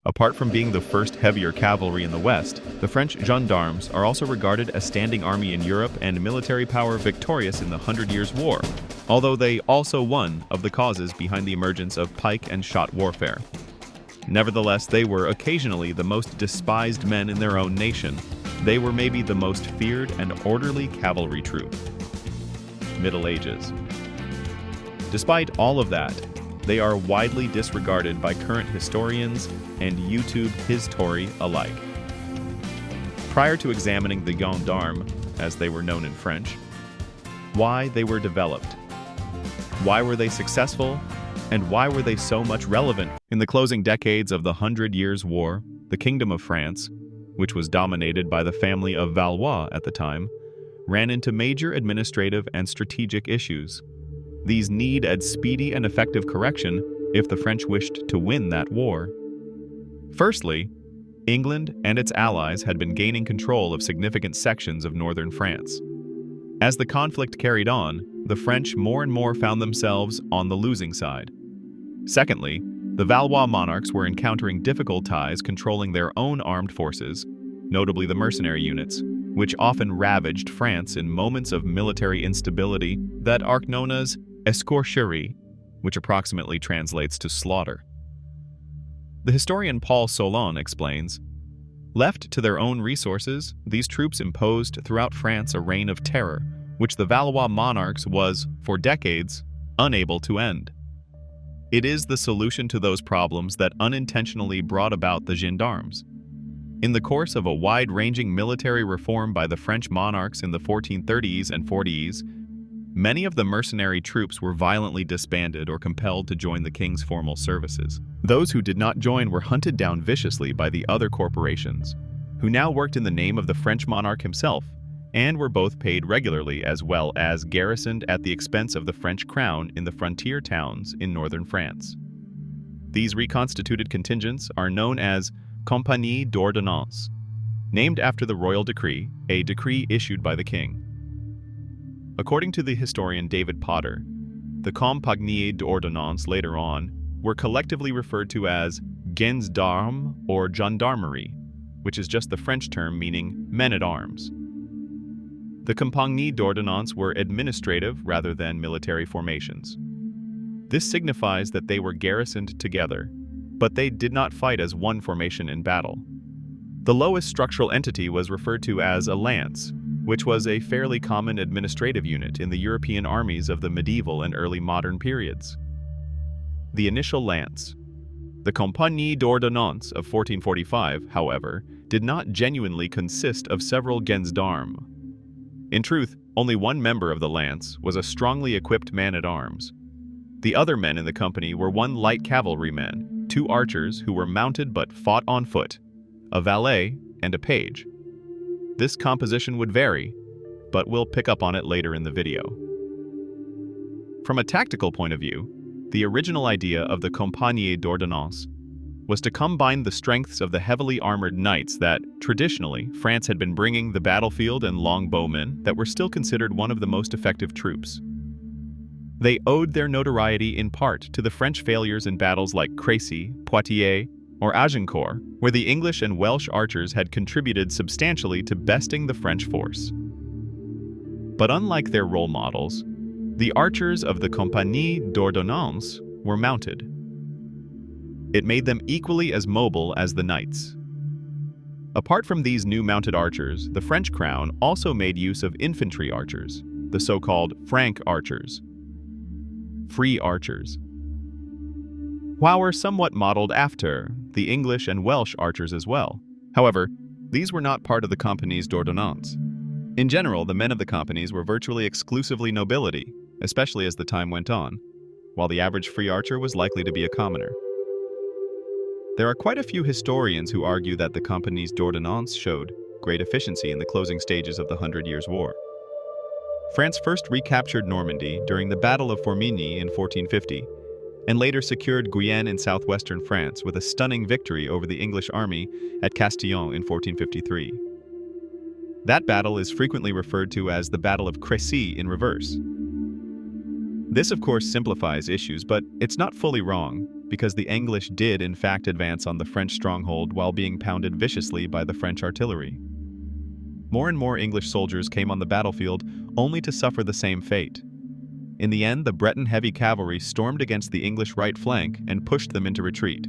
Apart from being the first heavier cavalry in the West, the French Gendarmes are also regarded as standing army in Europe and military power victorious in the Hundred Years' War, although they also one of the causes behind the emergence of Pike and Shot Warfare. Nevertheless, they were occasionally the most despised men in their own nation. They were maybe the most feared and orderly cavalry troop. Middle Ages. Despite all of that, they are widely disregarded by current historians and YouTube history alike. Prior to examining the gendarmes, as they were known in French, why they were developed, why were they successful, and why were they so much relevant? In the closing decades of the Hundred Years' War, the Kingdom of France, which was dominated by the family of Valois at the time, ran into major administrative and strategic issues. These needed speedy and effective correction if the French wished to win that war. Firstly, England and its allies had been gaining control of significant sections of northern France. As the conflict carried on, the French more and more found themselves on the losing side. Secondly, the Valois monarchs were encountering difficult ties controlling their own armed forces, notably the mercenary units, which often ravaged France in moments of military instability that are known as escorcherie, which approximately translates to slaughter. The historian Paul Solon explains, left to their own resources, these troops imposed throughout France a reign of terror, which the Valois monarchs was, for decades, unable to end. It is the solution to those problems that unintentionally brought about the gendarmes. In the course of a wide-ranging military reform by the French monarchs in the 1430s and 40s, many of the mercenary troops were violently disbanded or compelled to join the king's formal services. Those who did not join were hunted down viciously by the other corporations, who now worked in the name of the French monarch himself, and were both paid regularly as well as garrisoned at the expense of the French crown in the frontier towns in northern France. These reconstituted contingents are known as Compagnies d'ordonnance, named after the royal decree, a decree issued by the king. According to the historian David Potter, the Compagnies d'ordonnance later on were collectively referred to as gens d'armes or gendarmerie, which is just the French term meaning men-at-arms. The Compagnies d'ordonnance were administrative rather than military formations. This signifies that they were garrisoned together, but they did not fight as one formation in battle. The lowest structural entity was referred to as a lance, which was a fairly common administrative unit in the European armies of the medieval and early modern periods. The initial lance, the Compagnie d'ordonnance of 1445, however, did not genuinely consist of several gens d'armes. In truth, only one member of the lance was a strongly equipped man-at-arms. The other men in the company were one light cavalryman, two archers who were mounted but fought on foot, a valet, and a page. This composition would vary, but we'll pick up on it later in the video. From a tactical point of view, the original idea of the Compagnie d'ordonnance was to combine the strengths of the heavily armored knights that, traditionally, France had been bringing the battlefield and longbowmen that were still considered one of the most effective troops. They owed their notoriety in part to the French failures in battles like Crécy, Poitiers, or Agincourt, where the English and Welsh archers had contributed substantially to besting the French force. But unlike their role models, the archers of the Compagnie d'ordonnance were mounted. It made them equally as mobile as the knights. Apart from these new mounted archers, the French crown also made use of infantry archers, the so-called Frank archers, free archers. While were somewhat modeled after the English and Welsh archers as well. However, these were not part of the Compagnies d'ordonnance. In general, the men of the companies were virtually exclusively nobility, especially as the time went on, while the average free archer was likely to be a commoner. There are quite a few historians who argue that the Compagnies d'ordonnance showed great efficiency in the closing stages of the Hundred Years' War. France first recaptured Normandy during the Battle of Formigny in 1450, and later secured Guyenne in southwestern France with a stunning victory over the English army at Castillon in 1453. That battle is frequently referred to as the Battle of Crécy in reverse. This, of course, simplifies issues, but it's not fully wrong. because the English did in fact advance on the French stronghold while being pounded viciously by the French artillery. More and more English soldiers came on the battlefield only to suffer the same fate. In the end, the Breton heavy cavalry stormed against the English right flank and pushed them into retreat.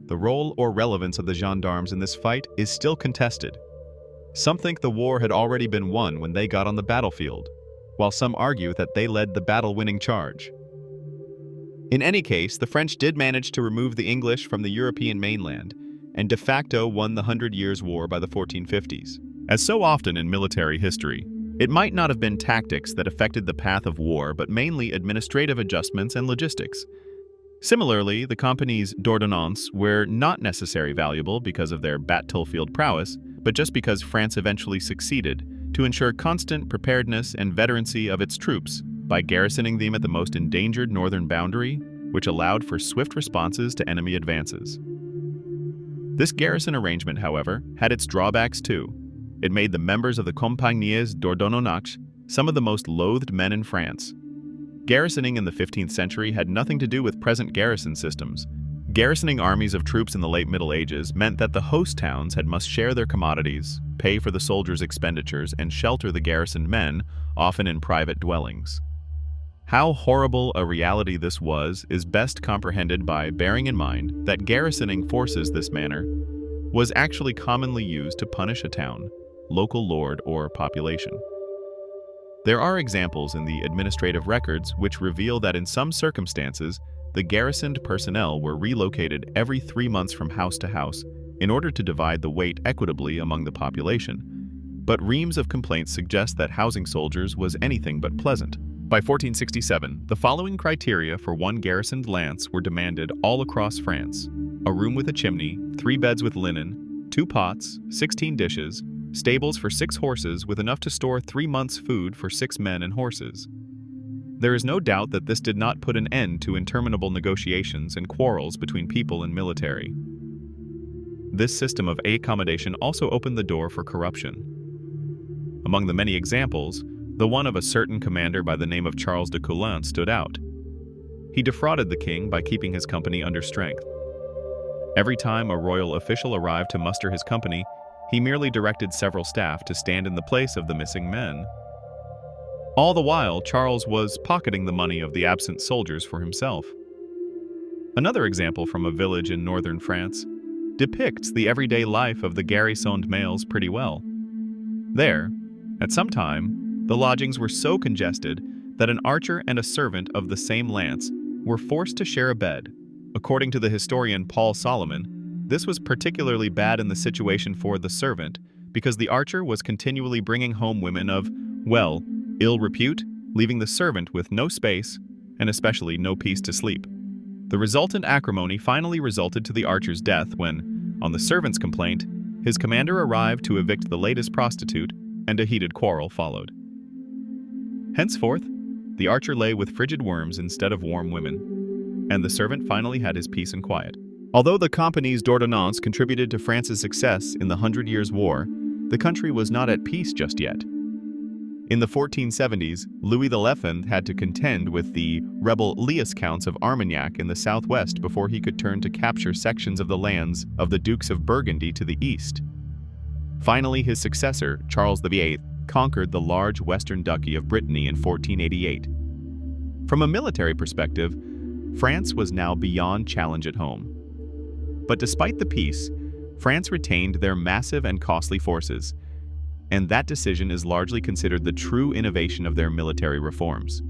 The role or relevance of the gendarmes in this fight is still contested. Some think the war had already been won when they got on the battlefield, while some argue that they led the battle-winning charge. In any case, the French did manage to remove the English from the European mainland and de facto won the 100 Years' War by the 1450s. As so often in military history, it might not have been tactics that affected the path of war, but mainly administrative adjustments and logistics. Similarly, the Compagnies d'ordonnance were not necessarily valuable because of their battlefield prowess, but just because France eventually succeeded to ensure constant preparedness and veterancy of its troops by garrisoning them at the most endangered northern boundary, which allowed for swift responses to enemy advances. This garrison arrangement, however, had its drawbacks too. It made the members of the Compagnies d'ordonnance some of the most loathed men in France. Garrisoning in the 15th century had nothing to do with present garrison systems. Garrisoning armies of troops in the late Middle Ages meant that the host towns must share their commodities, pay for the soldiers' expenditures, and shelter the garrisoned men, often in private dwellings. How horrible a reality this was is best comprehended by bearing in mind that garrisoning forces this manner was actually commonly used to punish a town, local lord, or population. There are examples in the administrative records which reveal that in some circumstances, the garrisoned personnel were relocated every 3 months from house to house in order to divide the weight equitably among the population. But reams of complaints suggest that housing soldiers was anything but pleasant. By 1467, the following criteria for one garrisoned lance were demanded all across France: a room with a chimney, 3 beds with linen, 2 pots, 16 dishes, stables for 6 horses with enough to store 3 months' food for 6 men and horses. There is no doubt that this did not put an end to interminable negotiations and quarrels between people and military. This system of accommodation also opened the door for corruption. Among the many examples, the one of a certain commander by the name of Charles de Coulon stood out. He defrauded the king by keeping his company under strength. Every time a royal official arrived to muster his company, he merely directed several staff to stand in the place of the missing men. All the while, Charles was pocketing the money of the absent soldiers for himself. Another example from a village in northern France depicts the everyday life of the garrisoned males pretty well. There, at some time, the lodgings were so congested that an archer and a servant of the same lance were forced to share a bed. According to the historian Paul Solomon, this was particularly bad in the situation for the servant because the archer was continually bringing home women of, well, ill repute, leaving the servant with no space and especially no peace to sleep. The resultant acrimony finally resulted to the archer's death when, on the servant's complaint, his commander arrived to evict the latest prostitute and a heated quarrel followed. Henceforth, the archer lay with frigid worms instead of warm women, and the servant finally had his peace and quiet. Although the Compagnies d'ordonnance contributed to France's success in the 100 Years' War, the country was not at peace just yet. In the 1470s, Louis XI had to contend with the rebel Lias Counts of Armagnac in the southwest before he could turn to capture sections of the lands of the Dukes of Burgundy to the east. Finally, his successor, Charles VIII, conquered the large western duchy of Brittany in 1488. From a military perspective, France was now beyond challenge at home. But despite the peace, France retained their massive and costly forces, and that decision is largely considered the true innovation of their military reforms.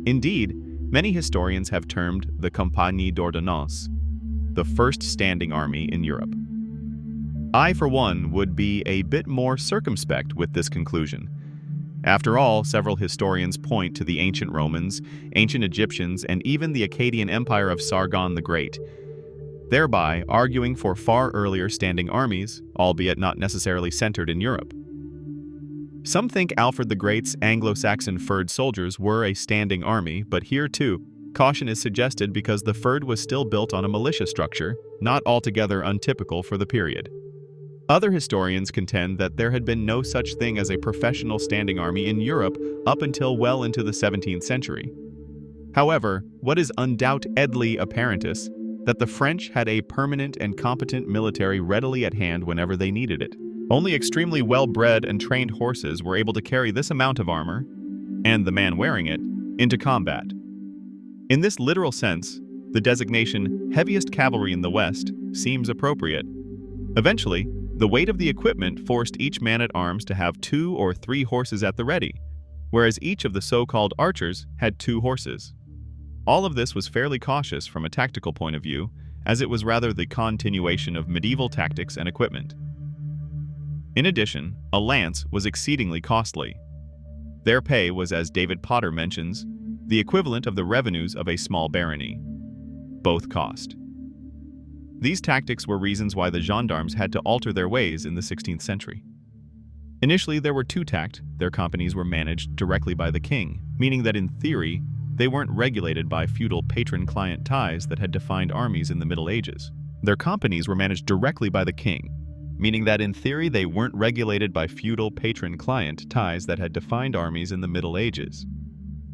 Indeed, many historians have termed the Compagnie d'ordonnance the first standing army in Europe. I, for one, would be a bit more circumspect with this conclusion. After all, several historians point to the ancient Romans, ancient Egyptians, and even the Akkadian Empire of Sargon the Great, thereby arguing for far earlier standing armies, albeit not necessarily centered in Europe. Some think Alfred the Great's Anglo-Saxon furred soldiers were a standing army, but here too, caution is suggested because the fyrd was still built on a militia structure, not altogether untypical for the period. Other historians contend that there had been no such thing as a professional standing army in Europe up until well into the 17th century. However, what is undoubtedly apparent is that the French had a permanent and competent military readily at hand whenever they needed it. Only extremely well-bred and trained horses were able to carry this amount of armor, and the man wearing it, into combat. In this literal sense, the designation heaviest cavalry in the West seems appropriate. Eventually, the weight of the equipment forced each man-at-arms to have 2 or 3 horses at the ready, whereas each of the so-called archers had 2 horses. All of this was fairly cautious from a tactical point of view, as it was rather the continuation of medieval tactics and equipment. In addition, a lance was exceedingly costly. Their pay was, as David Potter mentions, the equivalent of the revenues of a small barony. Both cost. These tactics were reasons why the gendarmes had to alter their ways in the 16th century. Initially, there were 2 tact. Their companies were managed directly by the king, meaning that in theory, they weren't regulated by feudal patron-client ties that had defined armies in the Middle Ages. Their companies were managed directly by the king, meaning that in theory they weren't regulated by feudal patron-client ties that had defined armies in the Middle Ages.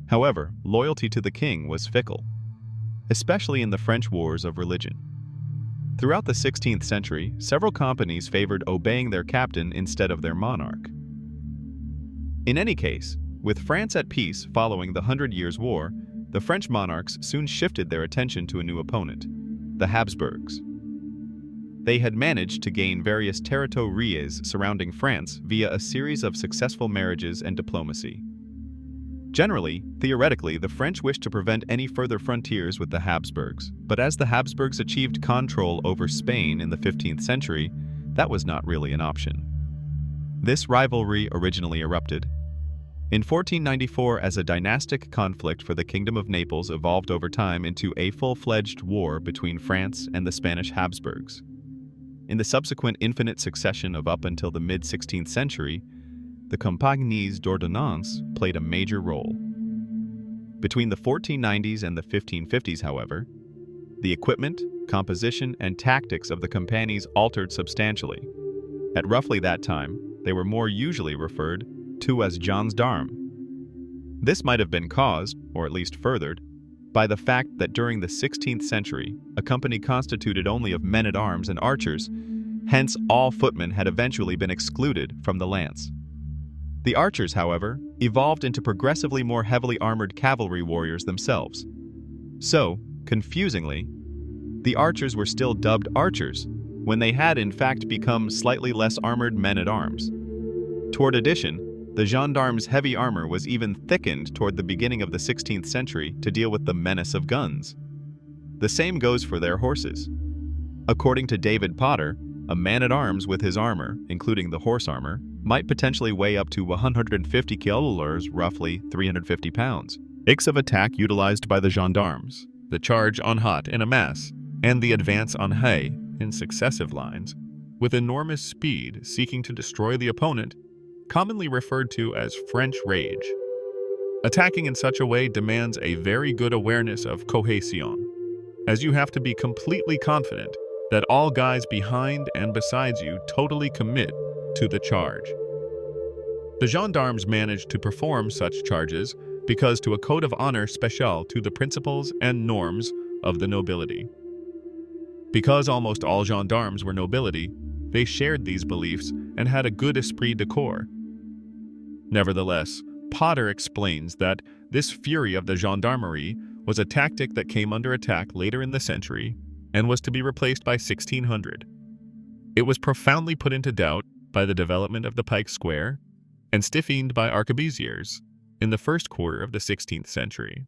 However, loyalty to the king was fickle, especially in the French Wars of Religion. Throughout the 16th century, several companies favored obeying their captain instead of their monarch. In any case, with France at peace following the 100 Years' War, the French monarchs soon shifted their attention to a new opponent, the Habsburgs. They had managed to gain various territories surrounding France via a series of successful marriages and diplomacy. Generally, theoretically, the French wished to prevent any further frontiers with the Habsburgs, but as the Habsburgs achieved control over Spain in the 15th century, that was not really an option. This rivalry originally erupted in 1494 as a dynastic conflict for the Kingdom of Naples evolved over time into a full-fledged war between France and the Spanish Habsburgs. In the subsequent infinite succession of up until the mid-16th century, the Compagnies d'Ordonnance played a major role. Between the 1490s and the 1550s, however, the equipment, composition, and tactics of the Compagnies altered substantially. At roughly that time, they were more usually referred to as gendarmes. This might have been caused, or at least furthered, by the fact that during the 16th century, a company constituted only of men-at-arms and archers, hence all footmen had eventually been excluded from the lance. The archers, however, evolved into progressively more heavily armored cavalry warriors themselves. So, confusingly, the archers were still dubbed archers, when they had in fact become slightly less armored men-at-arms. Toward addition, the gendarmes' heavy armor was even thickened toward the beginning of the 16th century to deal with the menace of guns. The same goes for their horses. According to David Potter, a man-at-arms with his armor, including the horse armor, might potentially weigh up to 150 kilolers, roughly 350 pounds. Acts of attack utilized by the gendarmes, the charge en hâte in a mass, and the advance en haie in successive lines, with enormous speed seeking to destroy the opponent, commonly referred to as French rage. Attacking in such a way demands a very good awareness of cohesion, as you have to be completely confident that all guys behind and besides you totally commit to the charge. The gendarmes managed to perform such charges because to a code of honor special to the principles and norms of the nobility. Because almost all gendarmes were nobility, they shared these beliefs and had a good esprit de corps. Nevertheless, Potter explains that this fury of the gendarmerie was a tactic that came under attack later in the century and was to be replaced by 1600. It was profoundly put into doubt by the development of the Pike Square and stiffened by arquebusiers in the first quarter of the 16th century.